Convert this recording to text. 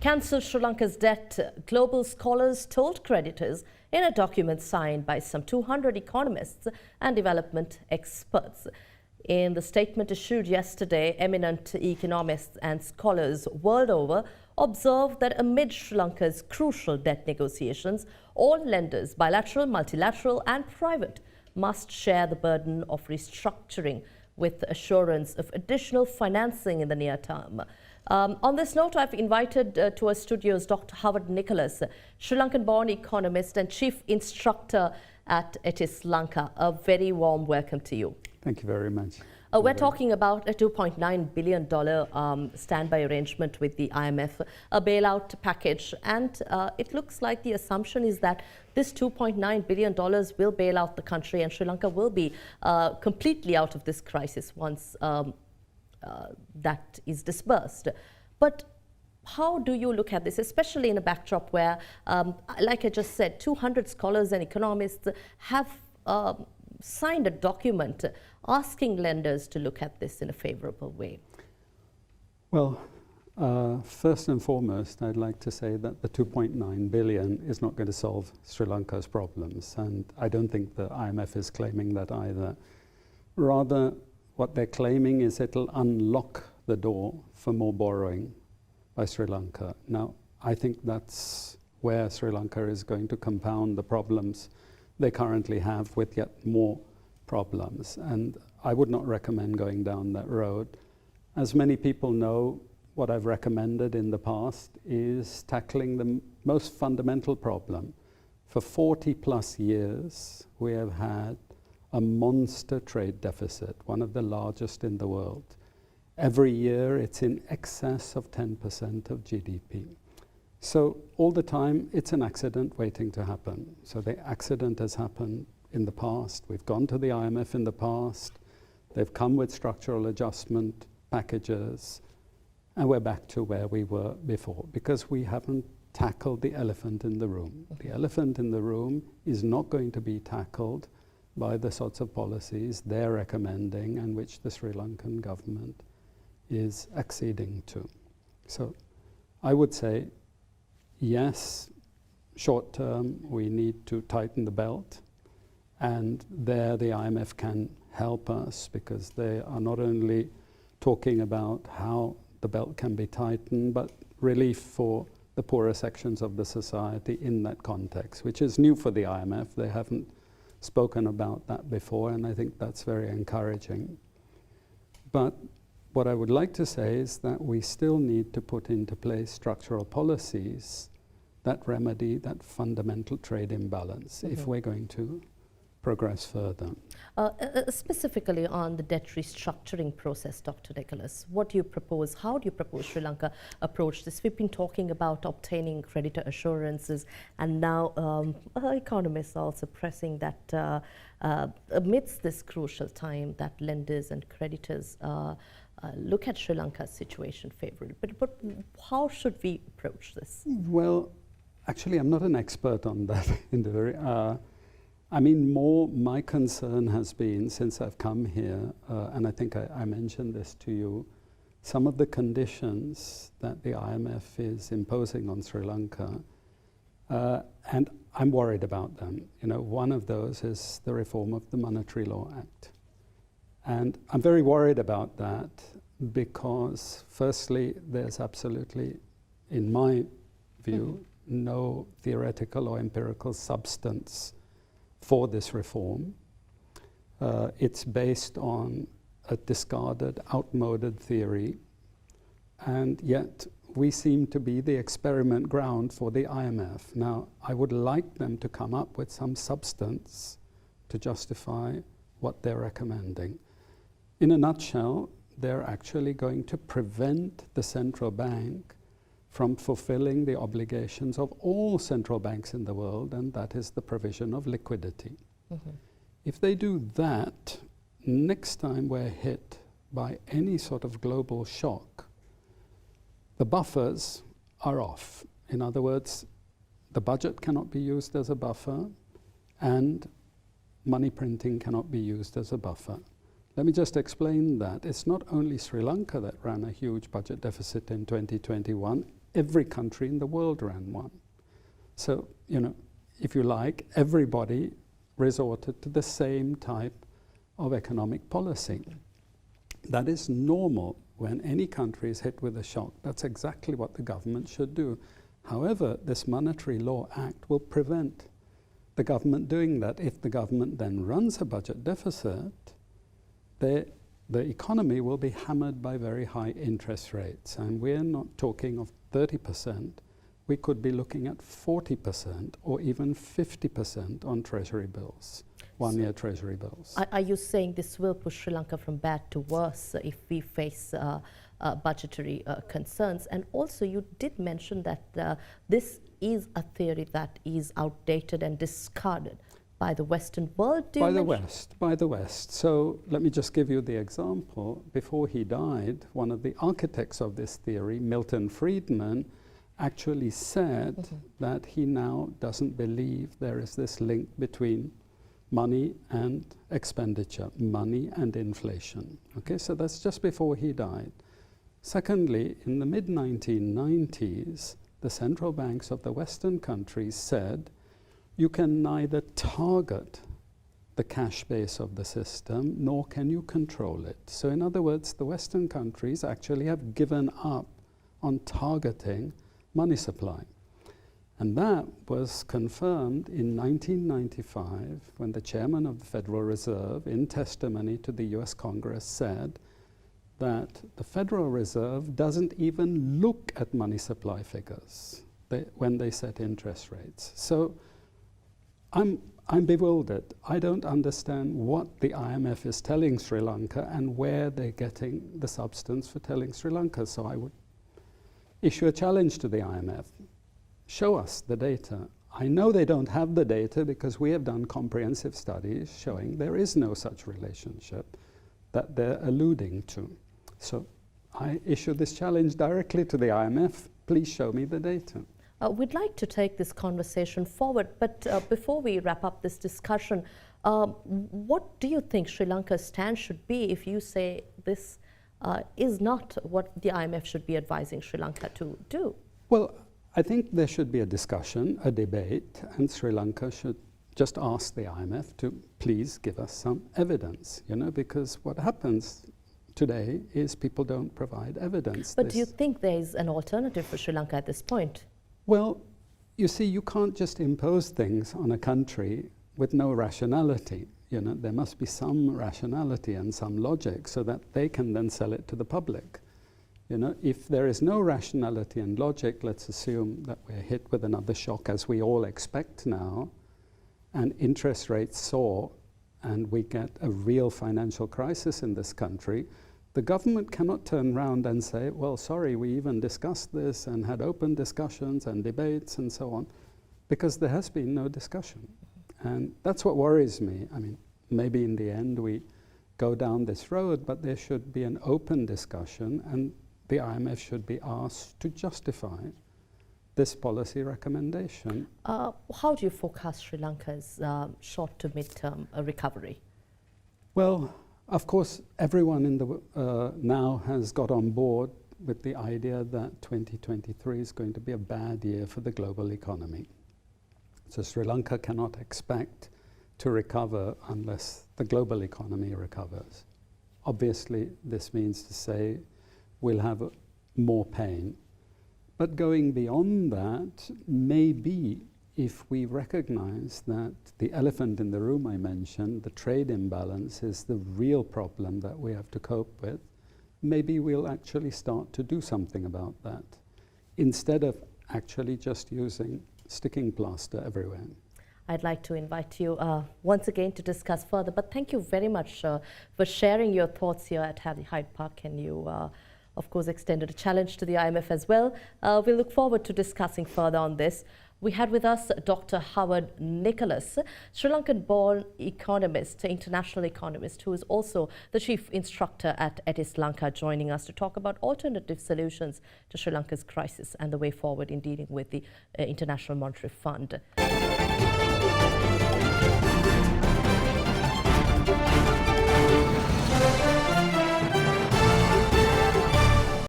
cancel Sri Lanka's debt, global scholars told creditors in a document signed by some 200 economists and development experts. In the statement issued yesterday, eminent economists and scholars world over observed that amid Sri Lanka's crucial debt negotiations, all lenders, bilateral, multilateral and private, must share the burden of restructuring with the assurance of additional financing in the near term. On this note, I've invited to our studios Dr. Howard Nicholas, Sri Lankan-born economist and chief instructor at Sri Lanka. A very warm welcome to you. Thank you very much. We're talking about a $2.9 billion standby arrangement with the IMF, a bailout package, and it looks like the assumption is that this $2.9 billion will bail out the country and Sri Lanka will be completely out of this crisis once that is disbursed. But how do you look at this, especially in a backdrop where, like I just said, 200 scholars and economists have signed a document asking lenders to look at this in a favorable way? Well, first and foremost, I'd like to say that the 2.9 billion is not going to solve Sri Lanka's problems, and I don't think the IMF is claiming that either. Rather, what they're claiming is it'll unlock the door for more borrowing by Sri Lanka. Now, I think that's where Sri Lanka is going to compound the problems they currently have with yet more problems, and I would not recommend going down that road. As many people know, what I've recommended in the past is tackling the most fundamental problem. For 40 plus years, we have had a monster trade deficit, one of the largest in the world. Every year, it's in excess of 10% of GDP. So all the time, it's an accident waiting to happen. So the accident has happened in the past. We've gone to the IMF in the past. They've come with structural adjustment packages, and we're back to where we were before because we haven't tackled the elephant in the room. The elephant in the room is not going to be tackled by the sorts of policies they're recommending and which the Sri Lankan government is acceding to. So I would say, yes, short term, we need to tighten the belt, and there the IMF can help us because they are not only talking about how the belt can be tightened, but relief for the poorer sections of the society in that context, which is new for the IMF. They haven't spoken about that before, and I think that's very encouraging. But what I would like to say is that we still need to put into place structural policies that remedy that fundamental trade imbalance if we're going to progress further. Specifically on the debt restructuring process, Dr. Nicholas, what do you propose? How do you propose Sri Lanka approach this? We've been talking about obtaining creditor assurances, and now economists are also pressing that amidst this crucial time that lenders and creditors look at Sri Lanka's situation favorably. But how should we approach this? Well, actually, I'm not an expert on that in the very... I mean, more my concern has been, since I've come here, and I think I mentioned this to you, some of the conditions that the IMF is imposing on Sri Lanka, and I'm worried about them. You know, one of those is the reform of the Monetary Law Act. And I'm very worried about that because, firstly, there's absolutely, in my view, no theoretical or empirical substance for this reform. It's based on a discarded, outmoded theory, and yet we seem to be the experiment ground for the IMF. Now, I would like them to come up with some substance to justify what they're recommending. In a nutshell, they're actually going to prevent the central bank from fulfilling the obligations of all central banks in the world, and that is the provision of liquidity. If they do that, next time we're hit by any sort of global shock, the buffers are off. In other words, the budget cannot be used as a buffer, and money printing cannot be used as a buffer. Let me just explain that. It's not only Sri Lanka that ran a huge budget deficit in 2021. every country in the world ran one. So, you know, if you like, everybody resorted to the same type of economic policy. That is normal when any country is hit with a shock. That's exactly what the government should do. However, this Monetary Law Act will prevent the government doing that. If the government then runs a budget deficit, the economy will be hammered by very high interest rates. And we're not talking of 30%. We could be looking at 40% or even 50% on treasury bills, one-year treasury bills. Are you saying this will push Sri Lanka from bad to worse if we face budgetary concerns? And also you did mention that this is a theory that is outdated and discarded by the Western world. By the West. So let me just give you the example. Before he died, one of the architects of this theory, Milton Friedman, actually said that he now doesn't believe there is this link between money and expenditure, money and inflation. Okay, so that's just before he died. Secondly, in the mid-1990s, the central banks of the Western countries said, you can neither target the cash base of the system, nor can you control it. So in other words, the Western countries actually have given up on targeting money supply. And that was confirmed in 1995 when the chairman of the Federal Reserve, in testimony to the US Congress, said that the Federal Reserve doesn't even look at money supply figures when they set interest rates. So I'm bewildered. I don't understand what the IMF is telling Sri Lanka and where they're getting the substance for telling Sri Lanka. So I would issue a challenge to the IMF. Show us the data. I know they don't have the data because we have done comprehensive studies showing there is no such relationship that they're alluding to. So I issue this challenge directly to the IMF. Please show me the data. We'd like to take this conversation forward, but before we wrap up this discussion, what do you think Sri Lanka's stand should be if you say this is not what the IMF should be advising Sri Lanka to do? Well, I think there should be a discussion, a debate, and Sri Lanka should just ask the IMF to please give us some evidence, you know, because what happens today is people don't provide evidence. But do you think there is an alternative for Sri Lanka at this point? Well, you see, you can't just impose things on a country with no rationality. You know, there must be some rationality and some logic so that they can then sell it to the public. You know, if there is no rationality and logic, let's assume that we're hit with another shock, as we all expect now, and interest rates soar, and we get a real financial crisis in this country, the government cannot turn around and say, well, sorry, we even discussed this and had open discussions and debates and so on, because there has been no discussion. And that's what worries me. I mean, maybe in the end we go down this road, but there should be an open discussion, and the IMF should be asked to justify this policy recommendation. How do you forecast Sri Lanka's short to mid-term recovery? Well, of course, everyone in the now has got on board with the idea that 2023 is going to be a bad year for the global economy. So Sri Lanka cannot expect to recover unless the global economy recovers. Obviously, this means to say we'll have more pain. But going beyond that, maybe if we recognize that the elephant in the room I mentioned, the trade imbalance, is the real problem that we have to cope with, maybe we'll actually start to do something about that, instead of actually just using sticking plaster everywhere. I'd like to invite you once again to discuss further, but thank you very much for sharing your thoughts here at Hyde Park, and you of course extended a challenge to the IMF as well. We look forward to discussing further on this. We had with us Dr. Howard Nicholas, Sri Lankan-born economist, international economist, who is also the chief instructor at Etis Lanka, joining us to talk about alternative solutions to Sri Lanka's crisis and the way forward in dealing with the International Monetary Fund.